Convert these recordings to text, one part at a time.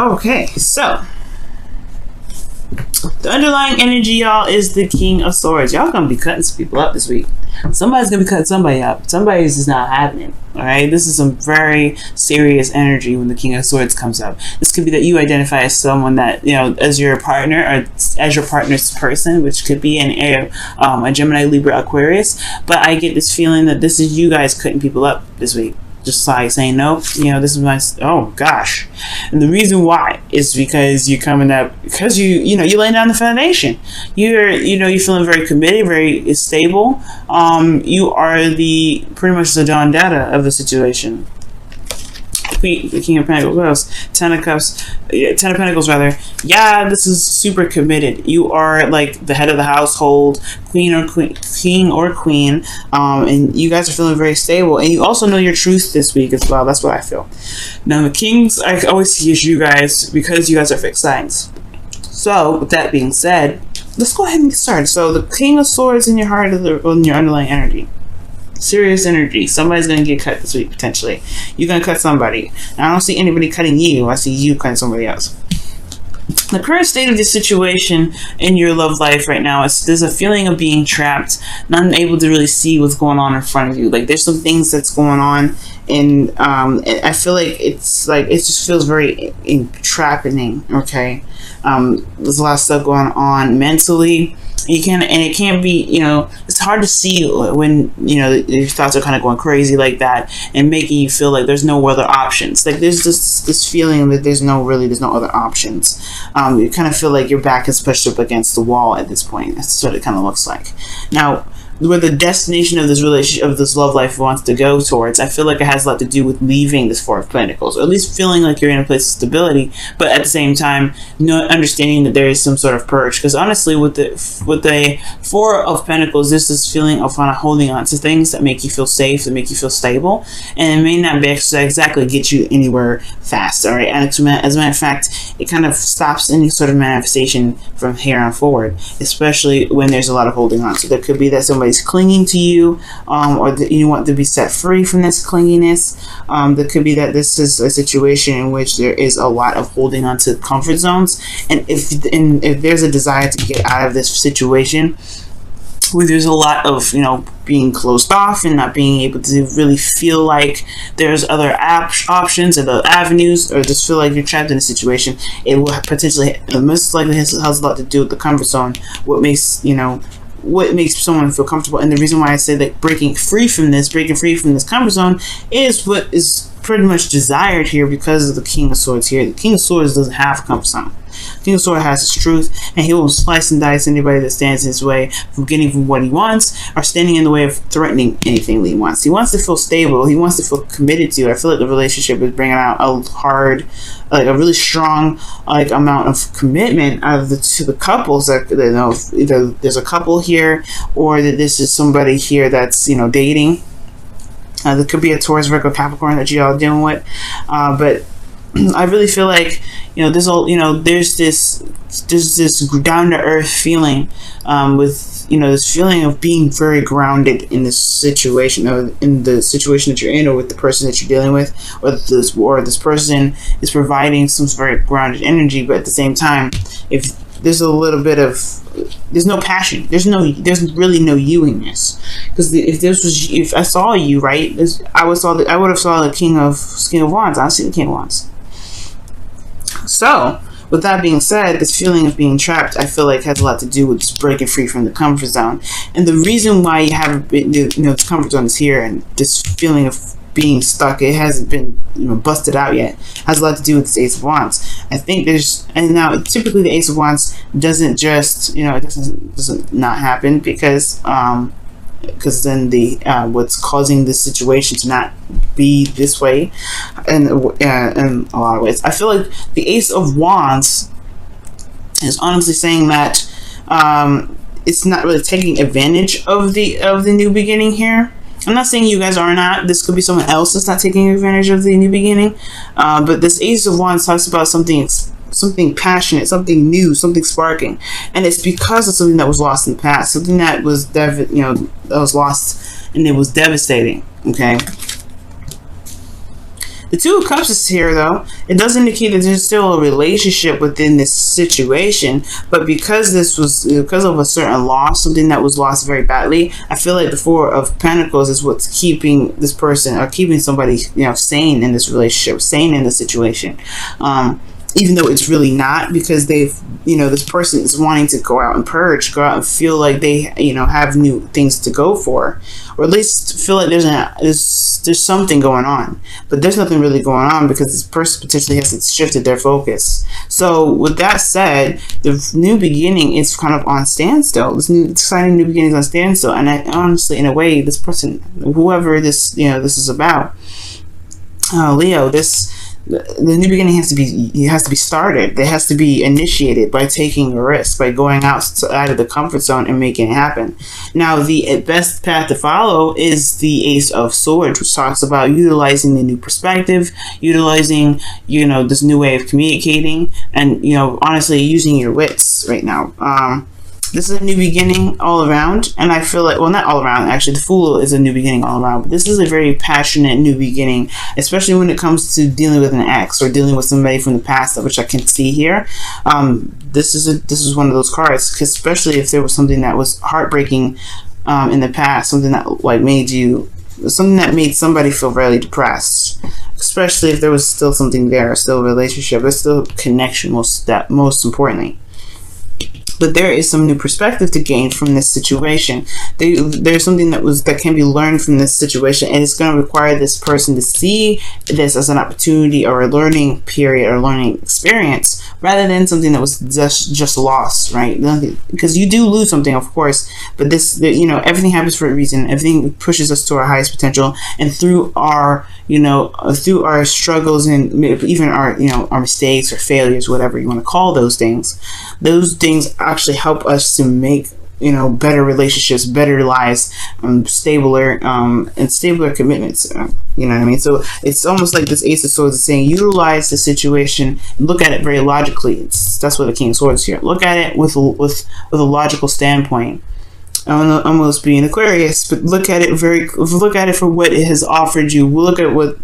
Okay, so the underlying energy, y'all, is the King of Swords. Y'all gonna be cutting some people up this week. Somebody's gonna be cutting somebody up. Somebody's just not having it. All right, this is some very serious energy when the King of Swords comes up. This could be that you identify as someone that, you know, as your partner or as your partner's person, which could be a Gemini, Libra, Aquarius. But I get this feeling that this is you guys cutting people up this week. Just like saying, no, you know, this is my, oh gosh. And the reason why is because you're coming up, because you're laying down the foundation. You're feeling very committed, very stable. You are pretty much the Don Dada of the situation. The King of Pentacles, what else? Ten of Pentacles rather. Yeah, this is super committed. You are like the head of the household, king or queen, and you guys are feeling very stable. And you also know your truth this week as well. That's what I feel. Now the Kings, I always see as you guys, because you guys are fixed signs. So with that being said, let's go ahead and get started. So the King of Swords in your heart, in your underlying energy. Serious energy. Somebody's going to get cut this week, potentially. You're going to cut somebody. And I don't see anybody cutting you. I see you cutting somebody else. The current state of this situation in your love life right now is there's a feeling of being trapped, not able to really see what's going on in front of you. Like there's some things that's going on, and I feel like it just feels very entrapping. Okay, there's a lot of stuff going on mentally. It can't be, it's hard to see when, your thoughts are kind of going crazy like that and making you feel like there's no other options. Like there's this feeling that there's no other options. You kind of feel like your back is pushed up against the wall at this point. That's what it kind of looks like. Now, where the destination of this relationship, of this love life wants to go towards, I feel like it has a lot to do with leaving this Four of Pentacles, or at least feeling like you're in a place of stability, but at the same time, understanding that there is some sort of purge. Because honestly, with the Four of Pentacles, this is feeling of kind of holding on to things that make you feel safe, that make you feel stable, and it may not be exactly get you anywhere fast. All right, and as a matter of fact, it kind of stops any sort of manifestation from here on forward, especially when there's a lot of holding on. So there could be that somebody's clinging to you, or that you want to be set free from this clinginess. There could be that this is a situation in which there is a lot of holding on to comfort zones, and if there's a desire to get out of this situation where there's a lot of being closed off and not being able to really feel like there's other options or the avenues, or just feel like you're trapped in a situation, it will potentially, most likely has a lot to do with the comfort zone. What makes someone feel comfortable. And the reason why I say that breaking free from this comfort zone is what is pretty much desired here, because of the King of Swords here. The King of Swords doesn't have a comfort zone. The King of Swords has his truth, and he will slice and dice anybody that stands in his way from getting from what he wants, or standing in the way of threatening anything that he wants. He wants to feel stable. He wants to feel committed to. I feel like the relationship is bringing out a really strong amount of commitment to the couples. That either there's a couple here, or that this is somebody here that's dating. There could be a Taurus, Virgo, Capricorn that you all dealing with, but I really feel like there's this down to earth feeling with this feeling of being very grounded in this situation, or in the situation that you're in, or with the person that you're dealing with, or this person is providing some very grounded energy. But at the same time, if there's a little bit of, there's no passion, there's really no you in this. Because if I saw you, right, I would have saw the King of Wands. I see the King of Wands. So, with that being said, this feeling of being trapped, I feel like has a lot to do with just breaking free from the comfort zone. And the reason why you haven't been, this comfort zone is here, and this feeling of being stuck, it hasn't been busted out yet, has a lot to do with this Ace of Wands. I think and now typically the Ace of Wands doesn't just, it doesn't not happen, because then what's causing this situation to not be this way, and in a lot of ways, I feel like the Ace of Wands is honestly saying that it's not really taking advantage of the new beginning here. I'm not saying you guys are not. This could be someone else that's not taking advantage of the new beginning. But this Ace of Wands talks about something passionate, something new, something sparking, and it's because of something that was lost in the past, something that was that was lost, and it was devastating. Okay. The Two of Cups is here, though. It does indicate that there's still a relationship within this situation, but because of a certain loss, something that was lost very badly, I feel like the Four of Pentacles is what's keeping this person, or keeping somebody, sane in this relationship, sane in the situation. Even though it's really not, because this person is wanting to go out and purge, go out and feel like they, have new things to go for, or at least feel like there's something going on, but there's nothing really going on because this person potentially hasn't shifted their focus. So with that said, the new beginning is kind of on standstill. This new exciting new beginning is on standstill, and I honestly, in a way, this person, whoever this is about, Leo, the new beginning has to be started. It has to be initiated by taking a risk, by going outside of the comfort zone and making it happen. Now, the best path to follow is the Ace of Swords, which talks about utilizing the new perspective, utilizing, this new way of communicating, and, honestly, using your wits right now. This is a new beginning all around, and I feel like, well, not all around, actually, the Fool is a new beginning all around, but this is a very passionate new beginning, especially when it comes to dealing with an ex or dealing with somebody from the past, which I can see here. This is one of those cards, especially if there was something that was heartbreaking in the past, something that made somebody feel really depressed, especially if there was still something there, still a relationship, but still connection, most importantly. But there is some new perspective to gain from this situation. There's something that can be learned from this situation, and it's going to require this person to see this as an opportunity or a learning period or learning experience, rather than something that was just lost, right? Because you do lose something, of course, but everything happens for a reason. Everything pushes us to our highest potential, and through our struggles and even our mistakes or failures, whatever you want to call those things actually help us to make better relationships, better lives, stabler commitments. You know what I mean? So it's almost like this Ace of Swords is saying, utilize the situation, look at it very logically. That's what the King of Swords is here. Look at it with a logical standpoint. Almost being Aquarius, but look at it for what it has offered you. We'll look at what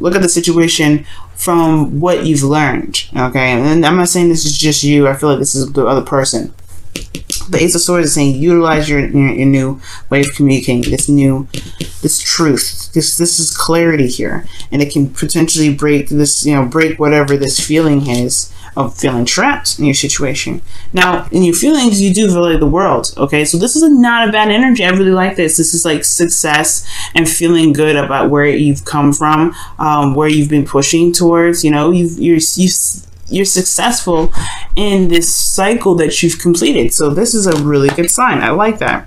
look at the situation from what you've learned. Okay, and I'm not saying this is just you. I feel like this is the other person. The Ace of Swords is saying, utilize your new way of communicating, this truth. This is clarity here, and it can potentially break whatever this feeling is of feeling trapped in your situation. Now, in your feelings, you do feel like the world. Okay, so this is not a bad energy. I really like this. This is like success and feeling good about where you've come from, where you've been pushing towards. You're successful in this cycle that you've completed. So this is a really good sign. I like that.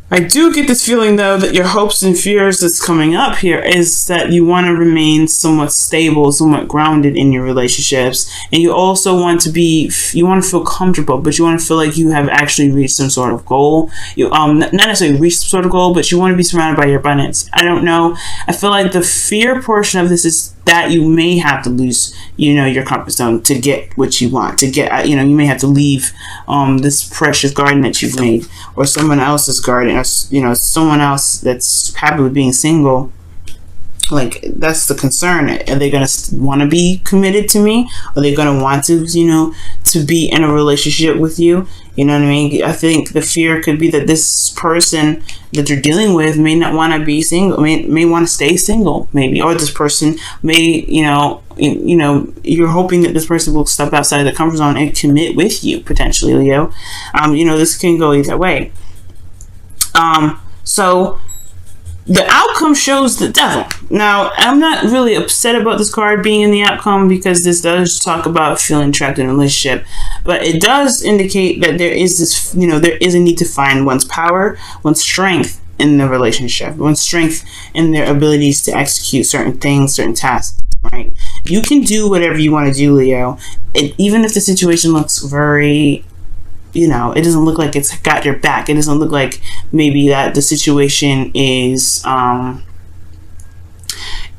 I do get this feeling, though, that your hopes and fears that's coming up here is that you want to remain somewhat stable, somewhat grounded in your relationships. And you also want to feel comfortable, but you want to feel like you have actually reached some sort of goal. You not necessarily reached some sort of goal, but you want to be surrounded by your abundance. I don't know. I feel like the fear portion of this is that you may have to lose, your comfort zone to get what you want. To get, you may have to leave this precious garden that you've made, or someone else's garden, or someone else that's happy with being single. Like, that's the concern. Are they going to want to be committed to me? Are they going to want to, to be in a relationship with you? You know what I mean? I think the fear could be that this person that you're dealing with may not want to be single, may want to stay single, maybe. Or this person may, you're hoping that this person will step outside of the comfort zone and commit with you, potentially, Leo. This can go either way. So the outcome shows the Devil. Now, I'm not really upset about this card being in the outcome, because this does talk about feeling trapped in a relationship, but it does indicate that there is this, there is a need to find one's power, one's strength in the relationship, one's strength in their abilities to execute certain things, certain tasks, right? You can do whatever you want to do, Leo. Even if the situation looks very, it doesn't look like it's got your back. It doesn't look like maybe that the situation is,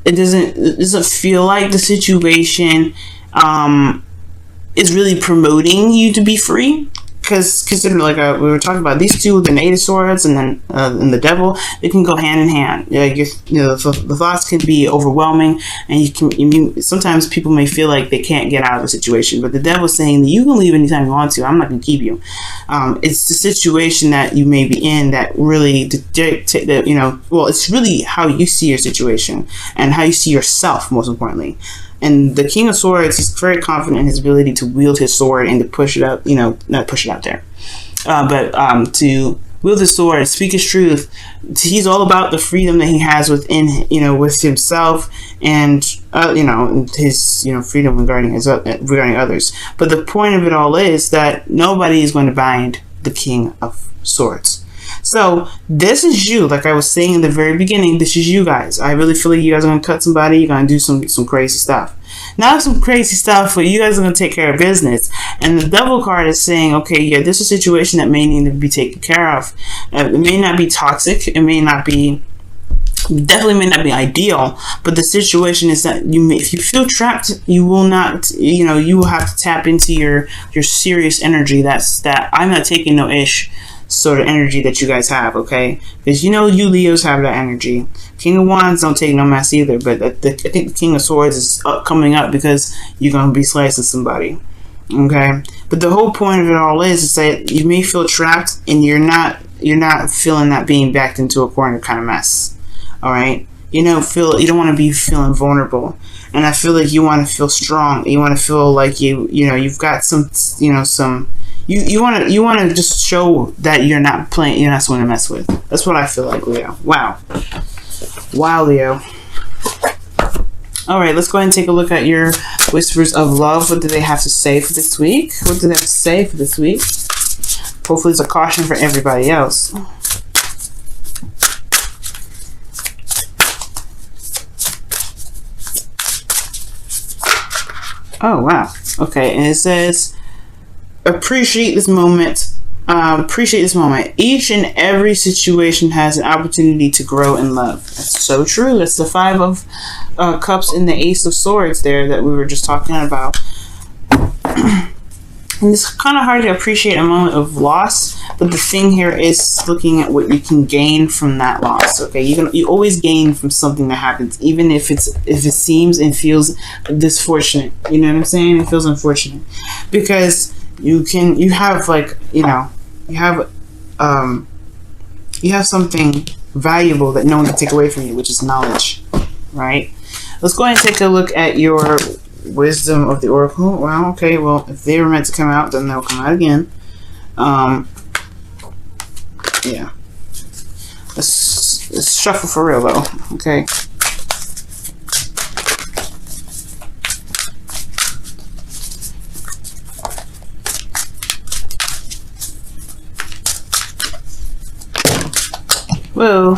it doesn't feel like the situation is really promoting you to be free. because consider, like we were talking about, these two, the Eight of Swords and then and the Devil, they can go hand in hand. Like the thoughts can be overwhelming, and sometimes people may feel like they can't get out of a situation, but the Devil's saying that you can leave anytime you want to. I'm not going to keep you. It's the situation that you may be in that really dictate that, well, it's really how you see your situation and how you see yourself, most importantly. And the King of Swords is very confident in his ability to wield his sword and to push it out, not push it out there, but to wield his sword, speak his truth. He's all about the freedom that he has within, with himself and, his, freedom regarding others. But the point of it all is that nobody is going to bind the King of Swords. So this is you, like I was saying in the very beginning, this is you guys. I really feel like you guys are going to cut somebody, you're going to do some crazy stuff. Not some crazy stuff, but you guys are going to take care of business. And the Devil card is saying, okay, yeah, this is a situation that may need to be taken care of. It may not be toxic, it may not be, definitely may not be ideal, but the situation is that if you feel trapped, you will not, you will have to tap into your serious energy. That's that I'm not taking no ish sort of energy that you guys have, okay? Because you Leos have that energy. King of Wands don't take no mess either, but I think the King of Swords is coming up because you're going to be slicing somebody, okay? But the whole point of it all is that you may feel trapped and you're not feeling that being backed into a corner kind of mess, all right? You don't want to be feeling vulnerable, and I feel like you want to feel strong. You want to feel like you've got some, You want to just show that you're not someone to mess with. That's what I feel like, Leo. Wow, Leo. All right, let's go ahead and take a look at your whispers of love. What do they have to say for this week? What do they have to say for this week? Hopefully, it's a caution for everybody else. Oh wow. Okay, and it says, appreciate this moment. Each and every situation has an opportunity to grow in love. That's so true. That's the Five of Cups and the Ace of Swords there that we were just talking about. And it's kind of hard to appreciate a moment of loss, but the thing here is looking at what you can gain from that loss. Okay, you always gain from something that happens, even if it seems and feels disfortunate. You know what I'm saying? It feels unfortunate because you have something valuable that no one can take away from you, which is knowledge, right? Let's go ahead and take a look at your wisdom of the oracle. Wow, okay, well, if they were meant to come out, then they'll come out again. Yeah. Let's shuffle for real, though. Okay. Whoa.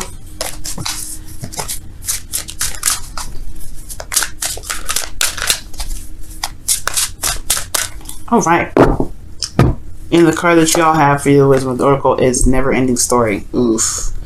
Alright. And the card that y'all have for your wisdom of the oracle is never ending story. Oof.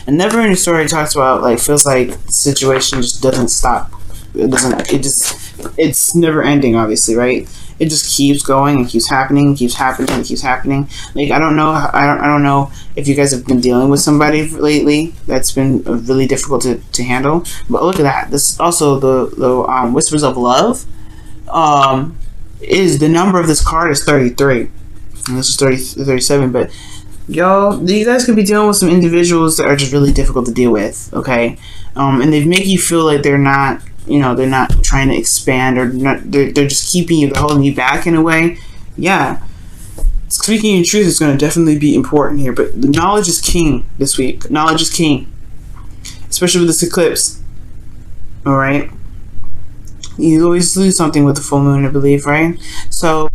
And never ending story talks about, like, feels like the situation just doesn't stop. It's never ending, obviously, right? It just keeps going and keeps happening, keeps happening, and keeps happening. Like, I don't know if you guys have been dealing with somebody lately that's been really difficult to handle. But look at that. This is also the whispers of love. Is the number of this card is 33. And this is 37, but y'all, you guys could be dealing with some individuals that are just really difficult to deal with, okay? And they make you feel like they're not trying to expand, or they're just keeping you, they're holding you back in a way. Yeah. Speaking in truth is going to definitely be important here, but the knowledge is king this week. Knowledge is king. Especially with this eclipse. Alright? You always lose something with the full moon, I believe, right? So,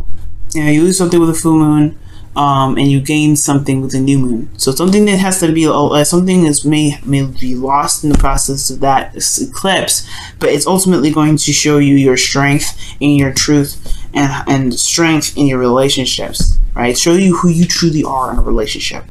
you lose something with the full moon, and you gain something with the new moon. So something that has to be, something is may be lost in the process of that eclipse, but it's ultimately going to show you your strength and your truth, and strength in your relationships, right? Show you who you truly are in a relationship.